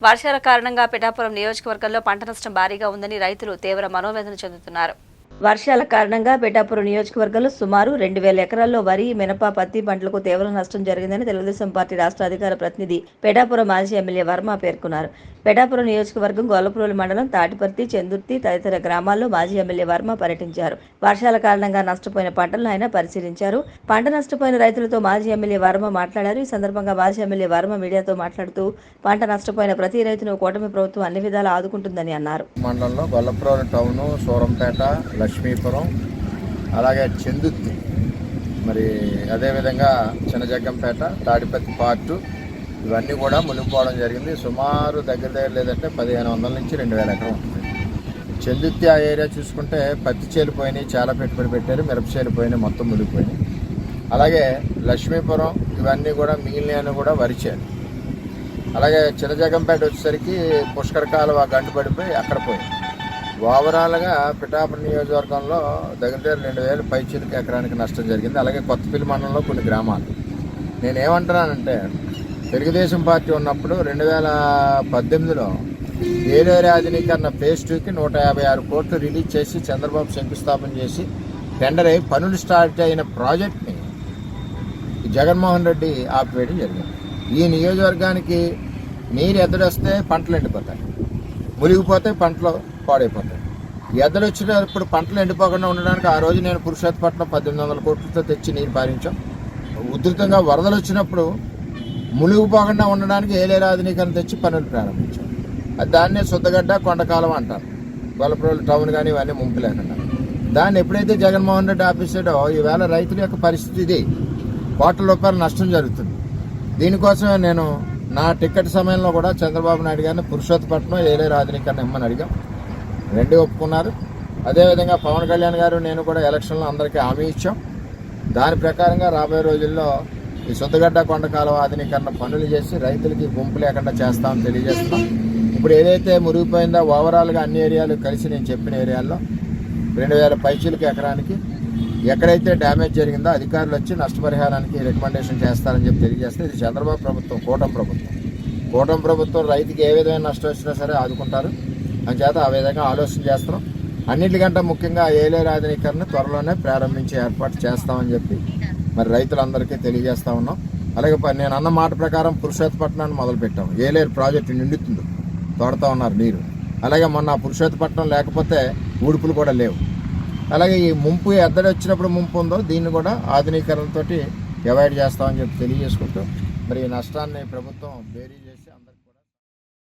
వర్షాల కారణంగా పిఠాపురం నియోజకవర్గంలో పంట నష్టం భారీగా ఉందని రైతులు తీవ్ర మనోవేదన చెందుతున్నారు. వర్షాల కారణంగా పిఠాపురం నియోజకవర్గంలో సుమారు 2000 ఎకరాల్లో వరి, మినప, పత్తి పంటలకు తీవ్ర నష్టం జరిగిందని తెలుగుదేశం పార్టీ రాష్ట్ర అధికార ప్రతినిధి పిఠాపురం మాజీ ఎమ్మెల్యే వర్మ పేర్కొన్నారు. పిఠాపురం నియోజకవర్గం గొల్లప్రోలు మండలం తాటిపర్తి, చందుర్తి తదితర గ్రామాల్లో మాజీ ఎమ్మెల్యే వర్మ పర్యటించారు. వర్షాల కారణంగా నష్టపోయిన పంటలను ఆయన పరిశీలించారు. పంట నష్టపోయిన రైతులతో మాజీ ఎమ్మెల్యే వర్మ మాట్లాడారు. ఈ సందర్భంగా మాజీ ఎమ్మెల్యే వర్మ మీడియాతో మాట్లాడుతూ పంట నష్టపోయిన ప్రతి రైతును కూటమి ప్రభుత్వం అన్ని విధాలా ఆదుకుంటుందని అన్నారు. మండలంలో గొల్లప్రోలు టౌన్, సూరంపేట, లక్ష్మీపురం, అలాగే చందుర్తి, మరి అదేవిధంగా చిన్నజగ్గంపేట, తాడిపత్తి పార్టు ఇవన్నీ కూడా మునిగిపోవడం జరిగింది. సుమారు దగ్గర లేదంటే 1500 నుంచి 2000 ఎకరం ఉంటుంది. చందుర్తి ఆ ఏరియా చూసుకుంటే పత్తి చేలు పోయినాయి, చాలా పెట్టుబడి పెట్టారు, మిరప చేలు పోయినాయి, మొత్తం మునిగిపోయినాయి. అలాగే లక్ష్మీపురం ఇవన్నీ కూడా మిగిలిన కూడా వరిచేలు. అలాగే చిన్నజగ్గంపేట వచ్చేసరికి పుష్కర కాలువ గంటు పడిపోయి అక్కడ పోయింది. ఓవరాల్గా పిఠాపురం నియోజకవర్గంలో దగ్గర 2000 పైచీలకి ఎకరానికి నష్టం జరిగింది. అలాగే కొత్తపల్లి మండలంలో కొన్ని గ్రామాలు. నేనేమంటున్నానంటే తెలుగుదేశం పార్టీ ఉన్నప్పుడు 2018లో ఏలేరు ఆధునీకరణ ఫేజ్ 2కి 156 కోట్లు రిలీజ్ చేసి చంద్రబాబు శంకుస్థాపన చేసి టెండర్ అయి పనులు స్టార్ట్ అయిన ప్రాజెక్ట్ని జగన్మోహన్ రెడ్డి ఆపివేయడం జరిగింది. ఈ నియోజకవర్గానికి నీరు ఎద్దడొస్తే పంటలు ఎండిపోతాయి, మునిగిపోతే పంటలు పాడైపోతాయి. ఎద్దలు వచ్చినప్పుడు పంటలు ఎండిపోకుండా ఉండడానికి ఆ రోజు నేను పురుషోత్తపట్నం 1800 కోట్లతో తెచ్చి నీరు పారించాం. ఉధృతంగా వరదలు వచ్చినప్పుడు మునిగిపోకుండా ఉండడానికి ఏలేరు ఆధునీకరణ తెచ్చి పనులు ప్రారంభించాం. దాన్నే శుద్ధగడ్డ, కొండకాలం అంటారు. గొల్లప్రోలు టౌన్ కానీ ఇవన్నీ ముంపు లేకుండా దాన్ని ఎప్పుడైతే జగన్మోహన్ రెడ్డి ఆపేసాడో ఈవేళ రైతుల యొక్క పరిస్థితి ఇది. కోట్ల రూపాయల నష్టం జరుగుతుంది. దీనికోసమే నేను నా టికెట్ సమయంలో కూడా చంద్రబాబు నాయుడు గారిని పురుషోత్తపట్నం ఏలేరు ఆధునీకరణ ఇమ్మని అడిగాం. రెండూ ఒప్పుకున్నారు. అదేవిధంగా పవన్ కళ్యాణ్ గారు నేను కూడా ఎలక్షన్లో అందరికీ హామీ ఇచ్చాం. దాని ప్రకారంగా రాబోయే రోజుల్లో ఈ శుద్ధగడ్డ, కొండకాలువ ఆధునీకరణ పనులు చేసి రైతులకి గుంపు లేకుండా చేస్తామని తెలియజేస్తున్నాం. ఇప్పుడు ఏదైతే మురిగిపోయిందో ఓవరాల్గా అన్ని ఏరియాలు కలిసి నేను చెప్పిన ఏరియాల్లో 2000 పైచీలకి ఎకరానికి ఎక్కడైతే డ్యామేజ్ జరిగిందో అధికారులు వచ్చి నష్టపరిహారానికి రికమెండేషన్ చేస్తారని చెప్పి తెలియజేస్తే ఇది చంద్రబాబు ప్రభుత్వం, కూటమి ప్రభుత్వం రైతుకి ఏ విధమైన నష్టం వచ్చినా సరే ఆదుకుంటారు. అందుచేత ఆ విధంగా ఆలోచన చేస్తున్నాం. అన్నిటికంటే ముఖ్యంగా ఏలేరు ఆధునీకరణ త్వరలోనే ప్రారంభించే ఏర్పాటు చేస్తామని చెప్పి మరి రైతులందరికీ తెలియజేస్తా ఉన్నాం. అలాగే నేను అన్న మాట ప్రకారం పురుషోత్తపట్నాన్ని మొదలుపెట్టాం. ఏలేరు ప్రాజెక్టు నిండుతుంది, తోడుతూ ఉన్నారు నీరు. అలాగే మొన్న పురుషోత్తపట్నం లేకపోతే ఊడుపులు కూడా లేవు. అలాగే ఈ ముంపు ఎద్దడి వచ్చినప్పుడు ముంపు ఉందో దీన్ని కూడా ఆధునీకరణతో అవాయిడ్ చేస్తామని చెప్పి తెలియజేసుకుంటూ మరి ఈ నష్టాన్ని ప్రభుత్వం బేరీ